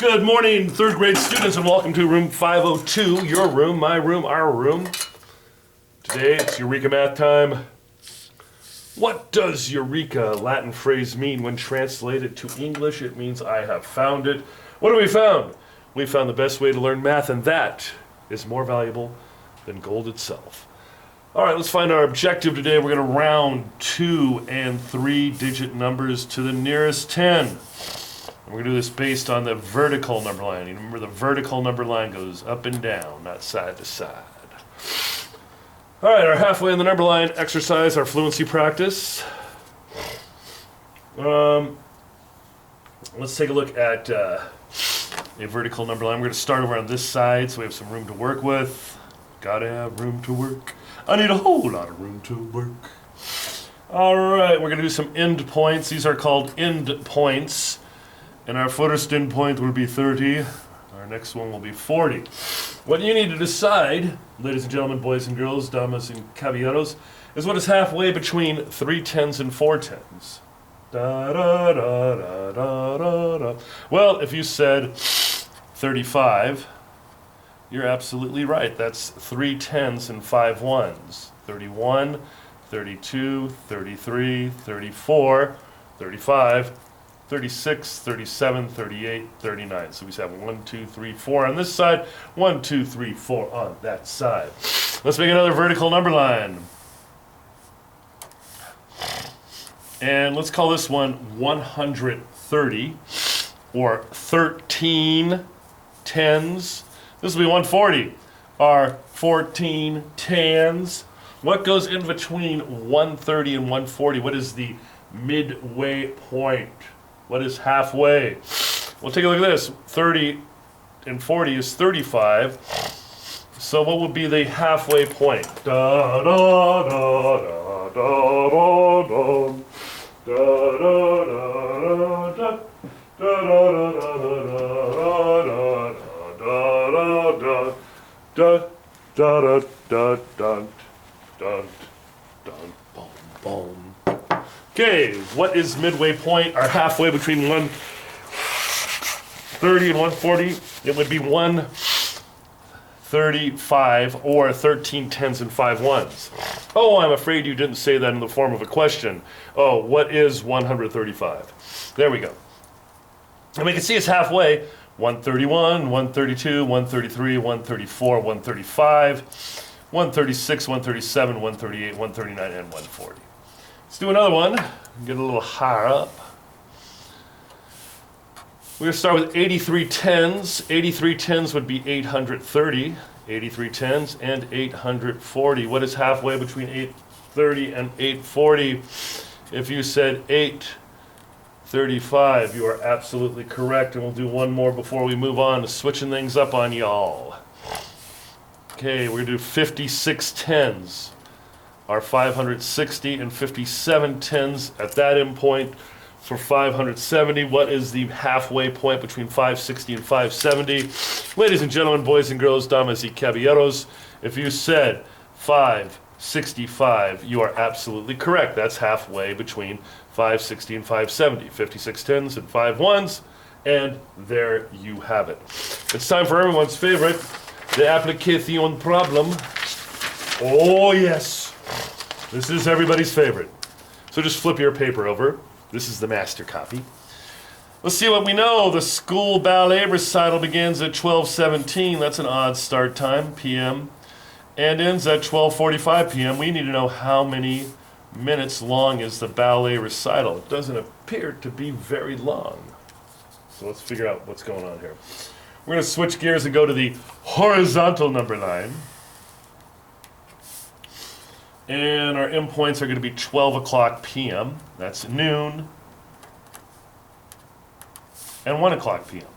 Good morning, third grade students, and welcome to room 502, your room, my room, our room. Today it's Eureka math time. What does Eureka, Latin phrase, mean when translated to English? It means I have found it. What have we found? We found the best way to learn math, and that is more valuable than gold itself. All right, let's find our objective today. We're going to round 2 and 3-digit numbers to the nearest 10. We're going to do this based on the vertical number line. You remember the vertical number line goes up and down, not side to side. All right, our halfway on the number line exercise, our fluency practice. Let's take a look at a vertical number line. We're going to start over on this side so we have some room to work with. Gotta have room to work. I need a whole lot of room to work. All right, we're going to do some end points. These are called end points. And our first end point will be 30. Our next one will be 40. What you need to decide, ladies and gentlemen, boys and girls, damas and caballeros, is what is halfway between 3 tens and 4 tens. Da, da, da, da, da, da, da. Well, if you said 35, you're absolutely right. That's 3 tens and 5 ones. 31, 32, 33, 34, 35, 36, 37, 38, 39. So we have 1, 2, 3, 4 on this side, 1, 2, 3, 4 on that side. Let's make another vertical number line. And let's call this one 130, or 13 tens. This will be 140, or 14 tens. What goes in between 130 and 140? What is the midway point? What is halfway? Well, take a look at this. 30 and 40 is 35. So what would be the halfway point? Da da da da da da da da da da da. Okay, what is midway point, or halfway between 130 and 140? It would be 135, or 13 tens and 5 ones. Oh, I'm afraid you didn't say that in the form of a question. Oh, what is 135? There we go. And we can see it's halfway. 131, 132, 133, 134, 135, 136, 137, 138, 139, and 140. Let's do another one, get a little higher up. We're going to start with 83 tens. 83 tens would be 830. 83 tens and 840. What is halfway between 830 and 840? If you said 835, you are absolutely correct. And we'll do one more before we move on to switching things up on y'all. Okay, we're going to do 56 tens. Are 560 and 57 tens at that end point for 570. What is the halfway point between 560 and 570? Ladies and gentlemen, boys and girls, damas y caballeros, if you said 565, you are absolutely correct. That's halfway between 560 and 570. 56 tens and 5 ones, and there you have it. It's time for everyone's favorite, the application problem. Oh, yes. This is everybody's favorite. So just flip your paper over. This is the master copy. Let's see what we know. The school ballet recital begins at 12:17. That's an odd start time, p.m. And ends at 12:45 p.m. We need to know how many minutes long is the ballet recital. It doesn't appear to be very long. So let's figure out what's going on here. We're going to switch gears and go to the horizontal number line. And our endpoints are going to be 12 o'clock p.m. That's noon. And 1 o'clock p.m.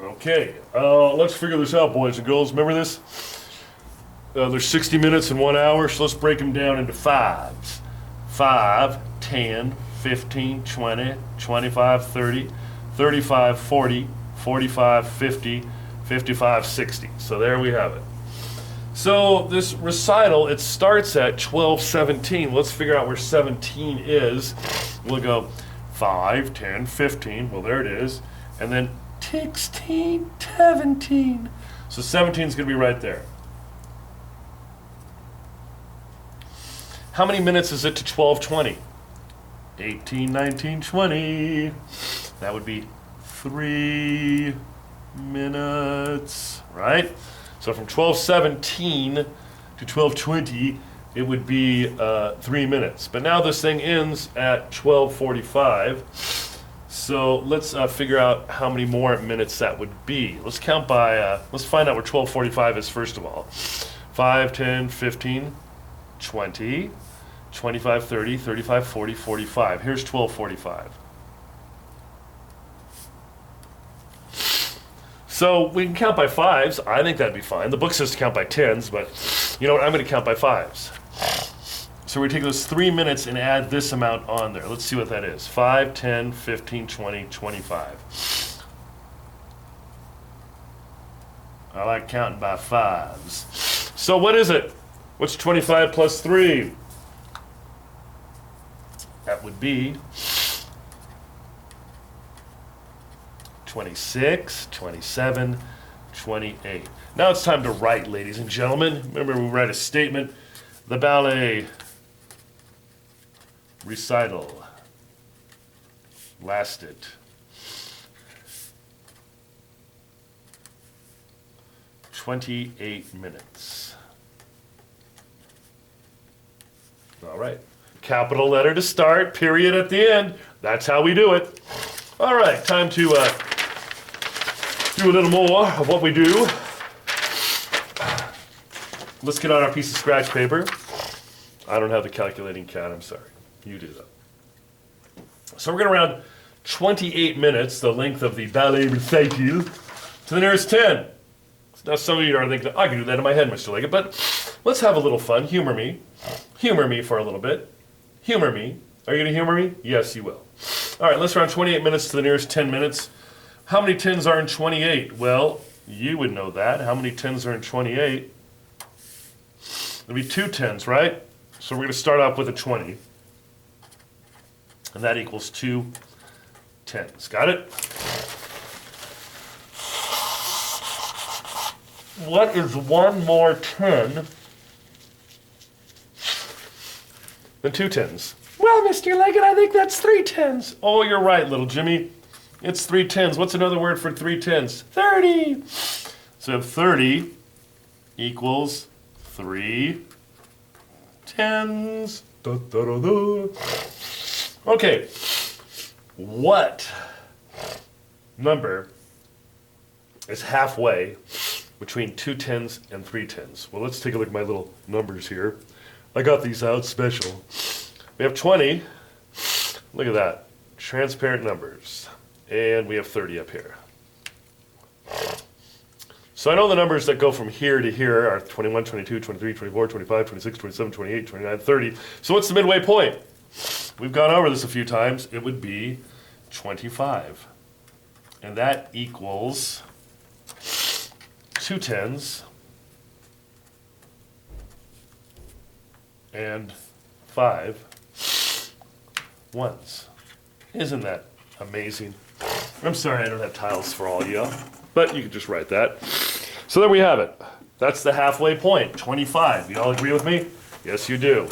Okay, let's figure this out, boys and girls. Remember this? There's 60 minutes in 1 hour, so let's break them down into fives. 5, 10, 15, 20, 25, 30, 35, 40, 45, 50, 55, 60. So there we have it. So this recital, it starts at 12:17. Let's figure out where 17 is. We'll go 5, 10, 15. Well, there it is. And then 16, 17. So 17 is going to be right there. How many minutes is it to 12:20? 18, 19, 20. That would be 3 minutes, right? So from 12:17 to 12:20, it would be 3 minutes. But now this thing ends at 12:45. So let's figure out how many more minutes that would be. Let's count by, let's find out where 12:45 is first of all. 5, 10, 15, 20, 25, 30, 35, 40, 45. Here's 12:45. So we can count by fives. I think that'd be fine. The book says to count by tens, but you know what? I'm going to count by fives. So we're going to take those 3 minutes and add this amount on there. Let's see what that is. 5, 10, 15, 20, 25. I like counting by fives. So what is it? What's 25 plus 3? That would be 26, 27, 28. Now it's time to write, ladies and gentlemen. Remember, we write a statement. The ballet recital lasted 28 minutes. All right. Capital letter to start, period at the end. That's how we do it. All right, time to do a little more of what we do. Let's get on our piece of scratch paper. I don't have the calculating cat, I'm sorry. You do that. So we're going to round 28 minutes, the length of the ballet recital, to the nearest 10. Now some of you are thinking, I can do that in my head, Mr. Leggett, but let's have a little fun. Humor me. Humor me for a little bit. Humor me. Are you going to humor me? Yes, you will. All right, let's round 28 minutes to the nearest 10 minutes. How many 10s are in 28? Well, you would know that. How many 10s are in 28? There'll be 2 10s, right? So we're going to start off with a 20. And that equals 2 10s. Got it? What is one more 10 than 2 10s? Well, Mr. Leggett, I think that's 3 10s. Oh, you're right, little Jimmy. It's 3 10s. What's another word for 3 10s? 30. So 30 equals 3 10s. Da, da, da, da. Okay. What number is halfway between 2 10s and 3 10s? Well, let's take a look at my little numbers here. I got these out special. We have 20. Look at that. Transparent numbers. And we have 30 up here. So I know the numbers that go from here to here are 21, 22, 23, 24, 25, 26, 27, 28, 29, 30. So what's the midway point? We've gone over this a few times. It would be 25. And that equals 2 10s and 5 1s. Isn't that amazing? I'm sorry I don't have tiles for all of you, but you can just write that. So there we have it. That's the halfway point, 25. You all agree with me? Yes, you do.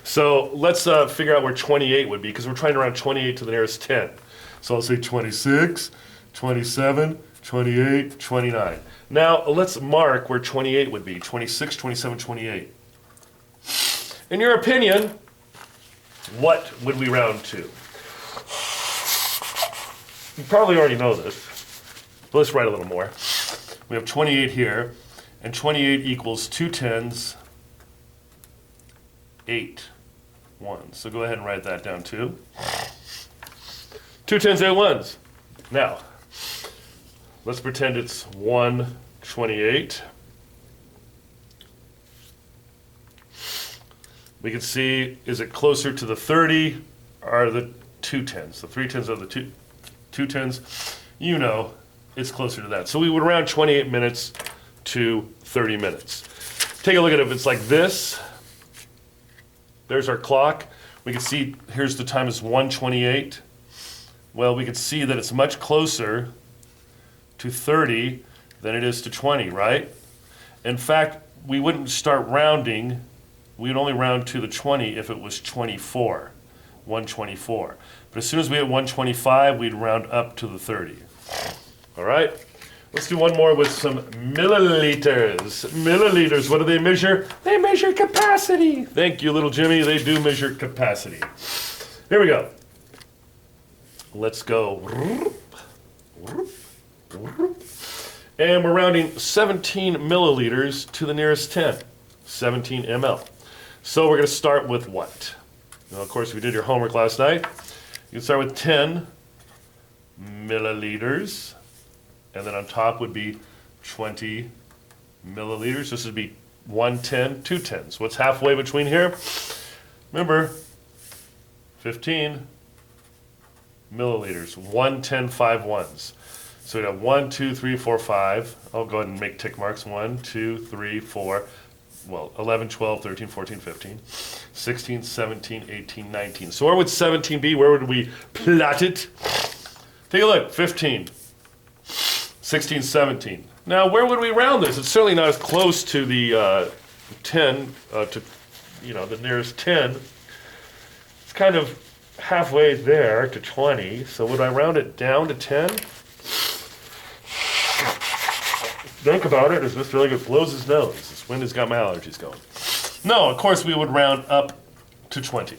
So let's figure out where 28 would be, because we're trying to round 28 to the nearest 10. So I'll say 26, 27, 28, 29. Now let's mark where 28 would be, 26, 27, 28. In your opinion, what would we round to? You probably already know this, but let's write a little more. We have 28 here, and 28 equals 2 10s, 8 1s. So go ahead and write that down too. 2 10s, 8 1s. Now, let's pretend it's 128. We can see, is it closer to the 30 or the 2 10s? The 3 10s are the 2 10s. You know, it's closer to that. So we would round 28 minutes to 30 minutes. Take a look at it. If it's like this, there's our clock. We can see here's the time is 1:28. Well, we could see that it's much closer to 30 than it is to 20, right? In fact, we wouldn't start rounding. We'd only round to the 20 if it was 24, 124. But as soon as we hit 125, we'd round up to the 30. All right? Let's do one more with some milliliters. Milliliters, what do they measure? They measure capacity. Thank you, little Jimmy. They do measure capacity. Here we go. Let's go. And we're rounding 17 milliliters to the nearest 10. 17 ml. So we're going to start with what? Well, of course, if you did your homework last night, you can start with 10 milliliters. And then on top would be 20 milliliters. This would be 110, 2 tens. What's halfway between here? Remember, 15 milliliters, 1 10 5 ones. So we'd have 1, 2, 3, 4, 5. I'll go ahead and make tick marks. 1, 2, 3, 4, well, 11, 12, 13, 14, 15, 16, 17, 18, 19. So where would 17 be? Where would we plot it? Take a look, 15. 16, 17. Now, where would we round this? It's certainly not as close to the 10, to the nearest 10. It's kind of halfway there to 20. So would I round it down to 10? Think about it as Mr. Liggett blows his nose. This wind has got my allergies going. No, of course we would round up to 20.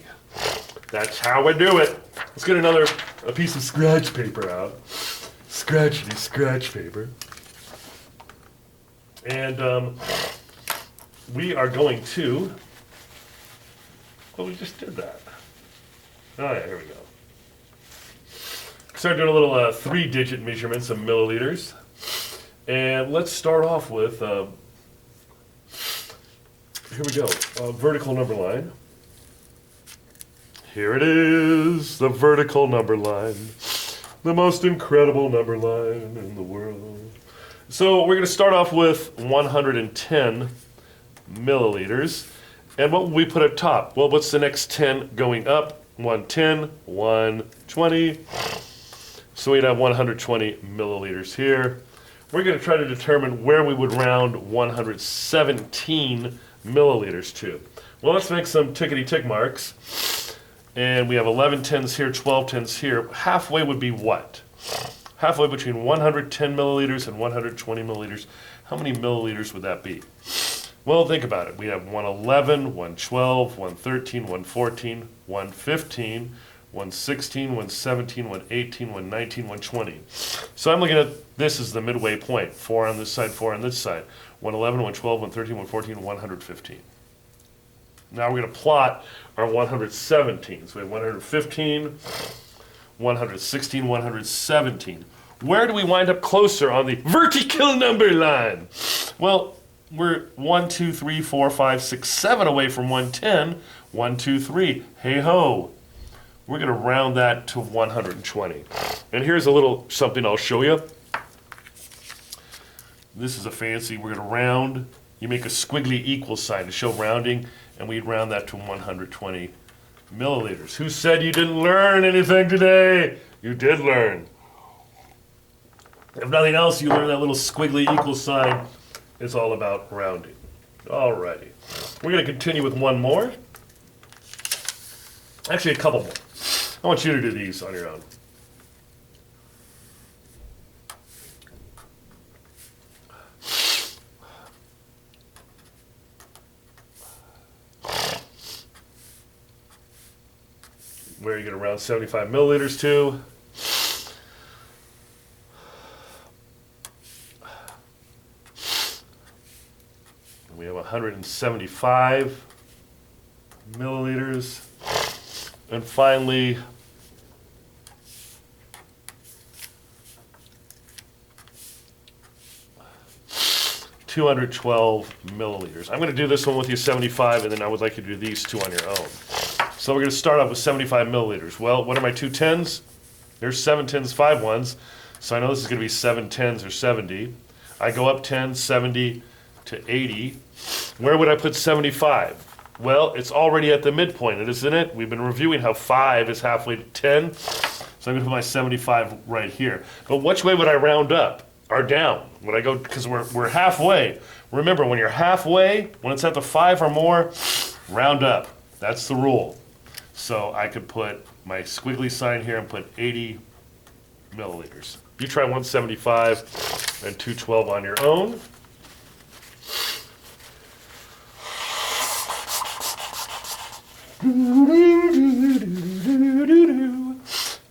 That's how we do it. Let's get a piece of scratch paper out. Scratchity scratch paper. And we are going to, well, we just did that. Oh yeah, here we go. Start doing a little 3-digit measurements of milliliters. And let's start off with, here we go, vertical number line. Here it is, the vertical number line. The most incredible number line in the world. So we're going to start off with 110 milliliters. And what will we put at top? Well, what's the next 10 going up? 110, 120. So we'd have 120 milliliters here. We're going to try to determine where we would round 117 milliliters to. Well, let's make some tickety-tick marks. And we have 11 tens here, 12 tens here. Halfway would be what? Halfway between 110 milliliters and 120 milliliters. How many milliliters would that be? Well, think about it. We have 111, 112, 113, 114, 115, 116, 117, 118, 119, 120. So I'm looking at this as the midway point. 4 on this side, 4 on this side. 111, 112, 113, 114, 115. Now we're going to plot our 117. So we have 115, 116, 117. Where do we wind up closer on the vertical number line? Well, we're 1, 2, 3, 4, 5, 6, 7 away from 110. 1, 2, 3. Hey ho. We're going to round that to 120. And here's a little something I'll show you. This is a fancy, we're going to round. You make a squiggly equal sign to show rounding, and we'd round that to 120 milliliters. Who said you didn't learn anything today? You did learn. If nothing else, you learn that little squiggly equal sign. It's all about rounding. Alrighty. We're going to continue with one more. Actually, a couple more. I want you to do these on your own. Where are you going to round 75 milliliters to? We have 175 milliliters. And finally, $212 milliliters. I'm going to do this one with you 75, and then I would like you to do these two on your own. So we're going to start off with 75 milliliters. Well, what are my 2 tens? There's 7 tens, 5 ones. So I know this is going to be 7 tens or 70. I go up 10, 70 to 80. Where would I put 75? Well, it's already at the midpoint, isn't it? We've been reviewing how 5 is halfway to 10. So I'm going to put my 75 right here. But which way would I round up or down? Would I go, because we're halfway. Remember, when you're halfway, when it's at the 5 or more, round up. That's the rule. So I could put my squiggly sign here and put 80 milliliters. You try 175 and 212 on your own.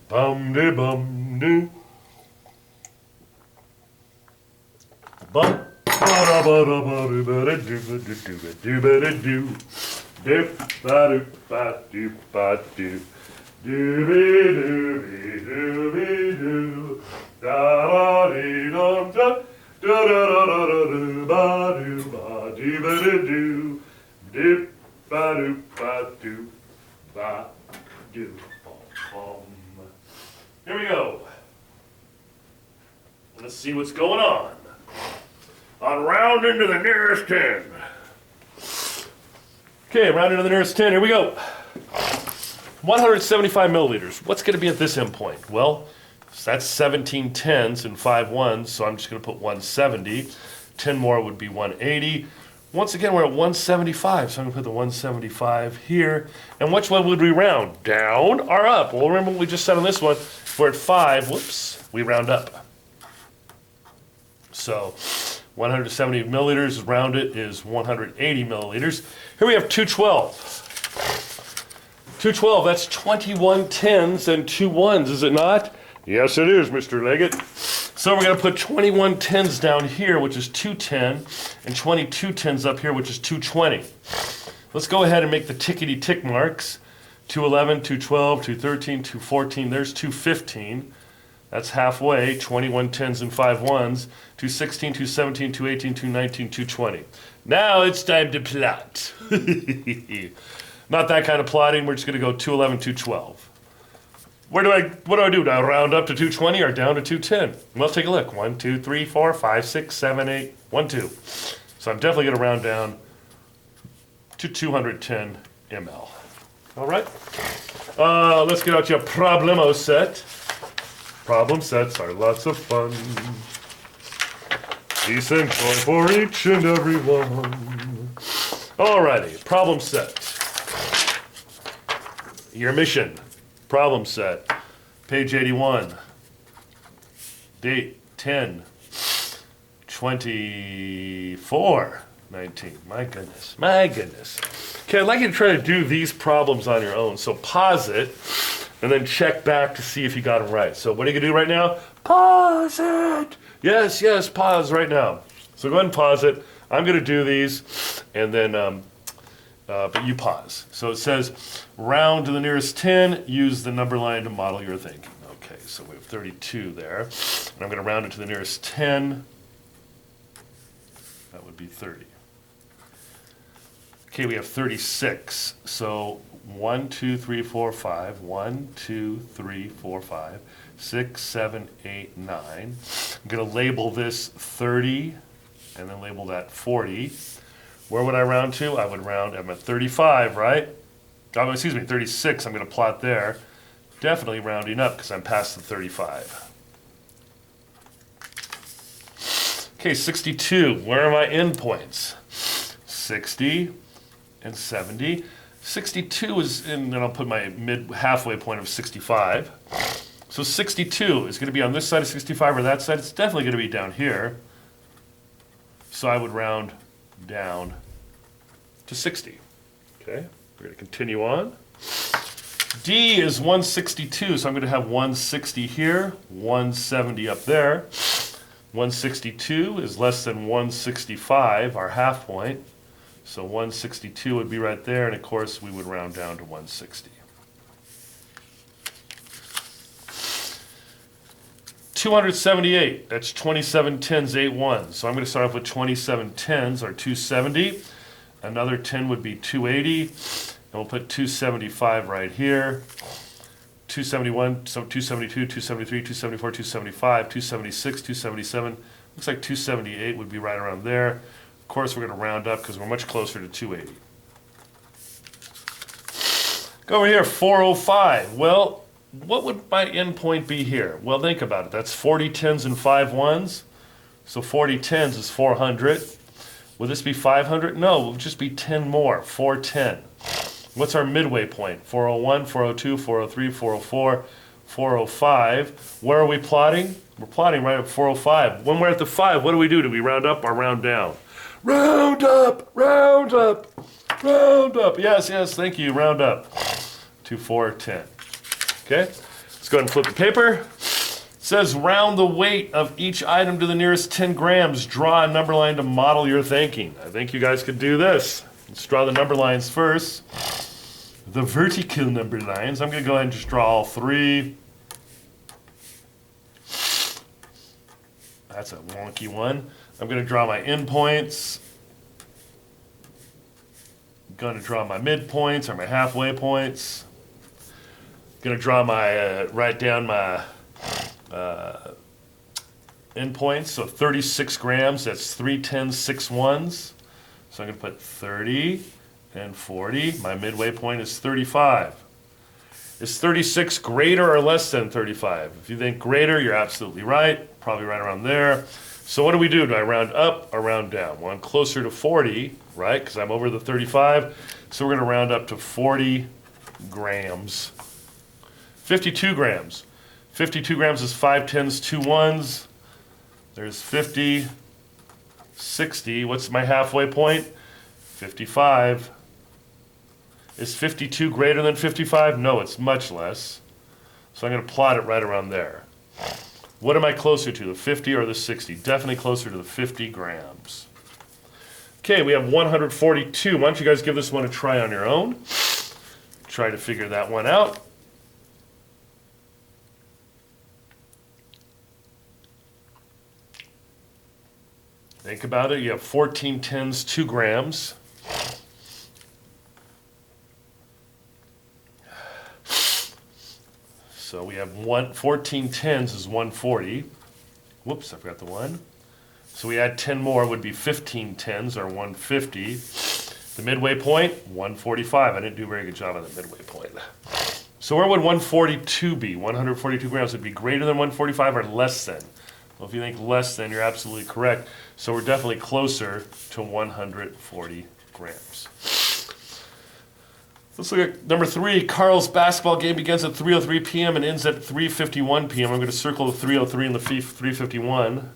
Bum de bum do. Bum ba da do ba da do ba do ba da do. Dip ba do ba do ba do. Dooby dooby dooby doo. Da da dee dum da. Da da da da da do ba do ba do ba da do. Dip ba do ba do ba do. Here we go. Let's see what's going on. On round into the nearest 10. Okay, round into the nearest 10. Here we go. 175 milliliters. What's going to be at this endpoint? Well, that's 17 tens and 5 ones, so I'm just going to put 170. 10 more would be 180. Once again, we're at 175, so I'm going to put the 175 here. And which one would we round? Down or up? Well, remember what we just said on this one. If we're at 5, whoops, we round up. So 170 milliliters, round it, is 180 milliliters. Here we have 212. 212, that's 21 tens and 2 ones, is it not? Yes, it is, Mr. Leggett. So we're going to put 21 tens down here, which is 210, and 22 tens up here, which is 220. Let's go ahead and make the tickety tick marks. 211, 212, 213, 214, there's 215. That's halfway, 21 tens and 5 ones. 216, 217, 218, 219, 220. Now it's time to plot. Not that kind of plotting, we're just going to go 211, 212. What do I do? Do I round up to 220 or down to 210? Well, take a look. 1, 2, 3, 4, 5, 6, 7, 8, 1, 2. So I'm definitely going to round down to 210 ml. All right. Let's get out your problemo set. Problem sets are lots of fun. Decent joy for each and every one. Alrighty, problem set. Your mission. Problem set, page 81, date 10/24/19. My goodness. Okay, I'd like you to try to do these problems on your own. So pause it and then check back to see if you got them right. So what are you going to do right now? Pause it. Yes, pause right now. So go ahead and pause it. I'm going to do these and then but you pause. So it says, round to the nearest 10, use the number line to model your thinking. Okay, so we have 32 there. And I'm going to round it to the nearest 10. That would be 30. Okay, we have 36. So 1, 2, 3, 4, 5. 1, 2, 3, 4, 5. 6, 7, 8, 9. I'm going to label this 30 and then label that 40. Where would I round to? I would round, I'm at 35, right? Oh, excuse me, 36, I'm going to plot there. Definitely rounding up because I'm past the 35. Okay, 62, where are my endpoints? 60 and 70. 62 is in, and I'll put my halfway point of 65. So 62 is going to be on this side of 65 or that side. It's definitely going to be down here. So I would round down to 60. Okay, we're going to continue on. D is 162, so I'm going to have 160 here, 170 up there. 162 is less than 165, our half point. So 162 would be right there, and of course we would round down to 160. 278, that's 27 tens, 8 ones. So I'm going to start off with 27 tens, or 270. Another 10 would be 280. And we'll put 275 right here. 271, so 272, 273, 274, 275, 276, 277. Looks like 278 would be right around there. Of course, we're going to round up because we're much closer to 280. Go over here, 405. Well, what would my endpoint be here? Well, think about it. That's 40 10s and 5 1s. So 40 10s is 400. Will this be 500? No, it will just be 10 more, 410. What's our midway point? 401, 402, 403, 404, 405. Where are we plotting? We're plotting right at 405. When we're at the 5, what do? Do we round up or round down? Round up, round up, round up. Yes, yes, thank you, round up to 410. Okay, let's go ahead and flip the paper. It says round the weight of each item to the nearest 10 grams. Draw a number line to model your thinking. I think you guys could do this. Let's draw the number lines first. The vertical number lines. I'm going to go ahead and just draw all 3. That's a wonky one. I'm going to draw my endpoints. I'm going to draw my midpoints or my halfway points. I'm going to draw my, write down my endpoints. So 36 grams, that's 3 10s, 6 1s. So I'm going to put 30 and 40. My midway point is 35. Is 36 greater or less than 35? If you think greater, you're absolutely right. Probably right around there. So what do? Do I round up or round down? Well, I'm closer to 40, right? Because I'm over the 35. So we're going to round up to 40 grams. 52 grams. 52 grams is 5 10s, 2 1s. There's 50, 60. What's my halfway point? 55. Is 52 greater than 55? No, it's much less. So I'm going to plot it right around there. What am I closer to, the 50 or the 60? Definitely closer to the 50 grams. Okay, we have 142. Why don't you guys give this one a try on your own? Try to figure that one out. Think about it. You have 14 10s, 2 grams. So we have 14 10s is 140. Whoops, I forgot the 1. So we add 10 more would be 15 10s or 150. The midway point, 145. I didn't do a very good job on the midway point. So where would 142 be? 142 grams would be greater than 145 or less than? Well, if you think less than, you're absolutely correct. So we're definitely closer to 140 grams. Let's look at number 3. Carl's basketball game begins at 3:03 p.m. and ends at 3:51 p.m. I'm going to circle the 3:03 and the 3:51.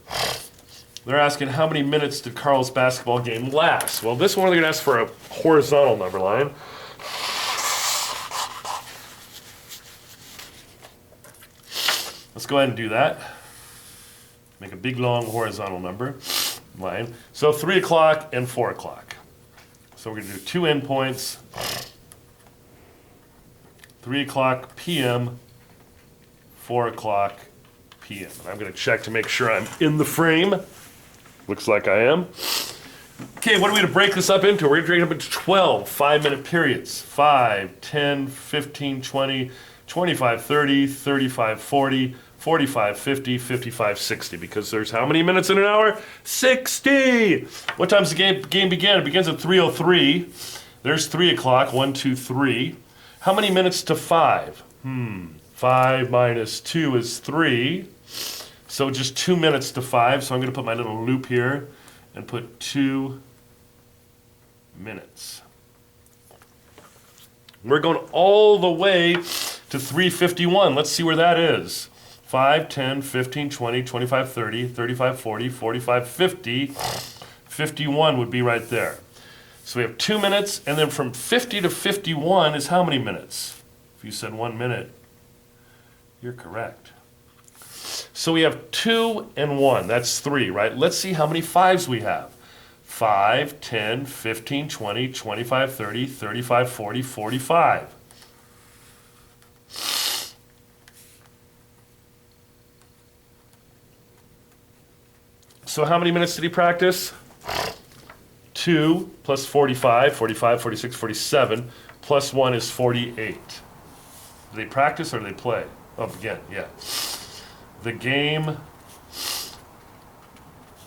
They're asking how many minutes did Carl's basketball game last? Well, this one they're going to ask for a horizontal number line. Let's go ahead and do that. Make a big long horizontal number line. So 3 o'clock and 4 o'clock. So we're going to do 2 endpoints. 3 o'clock p.m., 4 o'clock p.m. And I'm going to check to make sure I'm in the frame. Looks like I am. Okay, what are we going to break this up into? We're going to break it up into 12 5-minute periods. 5, 10, 15, 20, 25, 30, 35, 40, 45, 50, 55, 60. Because there's how many minutes in an hour? 60! What time does the game begin? It begins at 3:03. There's 3 o'clock. 1, 2, 3. How many minutes to 5? 5 minus 2 is 3. So just 2 minutes to 5. So I'm going to put my little loop here and put 2 minutes. We're going all the way to 3:51. Let's see where that is. 5, 10, 15, 20, 25, 30, 35, 40, 45, 50. 51 would be right there. So we have 2 minutes, and then from 50 to 51 is how many minutes? If you said 1 minute, you're correct. So we have 2 and 1. That's 3, right? Let's see how many 5s we have. 5, 10, 15, 20, 25, 30, 35, 40, 45. So how many minutes did he practice? 2 plus 45, 45, 46, 47, plus 1 is 48. Do they practice or do they play? Oh, again, yeah. The game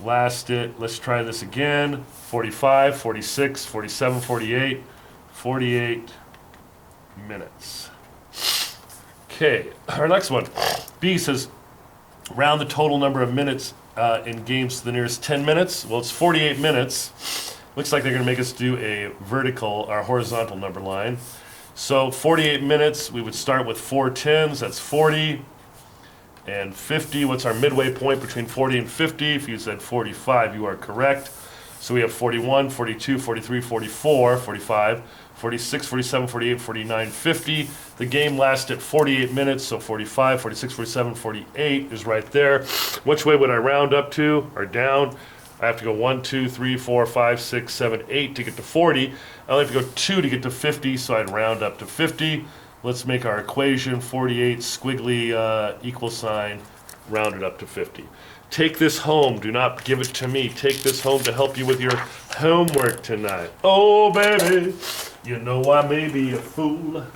lasted, let's try this again, 45, 46, 47, 48, 48 minutes. Okay, our next one. B says, round the total number of minutes in games to the nearest 10 minutes. Well, it's 48 minutes. Looks like they're going to make us do a vertical or horizontal number line. So 48 minutes, we would start with 4 tens, that's 40. And 50, what's our midway point between 40 and 50? If you said 45, you are correct. So we have 41, 42, 43, 44, 45, 46, 47, 48, 49, 50. The game lasted 48 minutes, so 45, 46, 47, 48 is right there. Which way would I round up to or down? I have to go 1, 2, 3, 4, 5, 6, 7, 8 to get to 40. I only have to go 2 to get to 50, so I'd round up to 50. Let's make our equation 48 squiggly equal sign, rounded up to 50. Take this home. Do not give it to me. Take this home to help you with your homework tonight. Oh, baby, you know I may be a fool,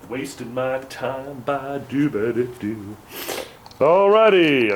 wasting my time by do-ba-do-do. Alrighty.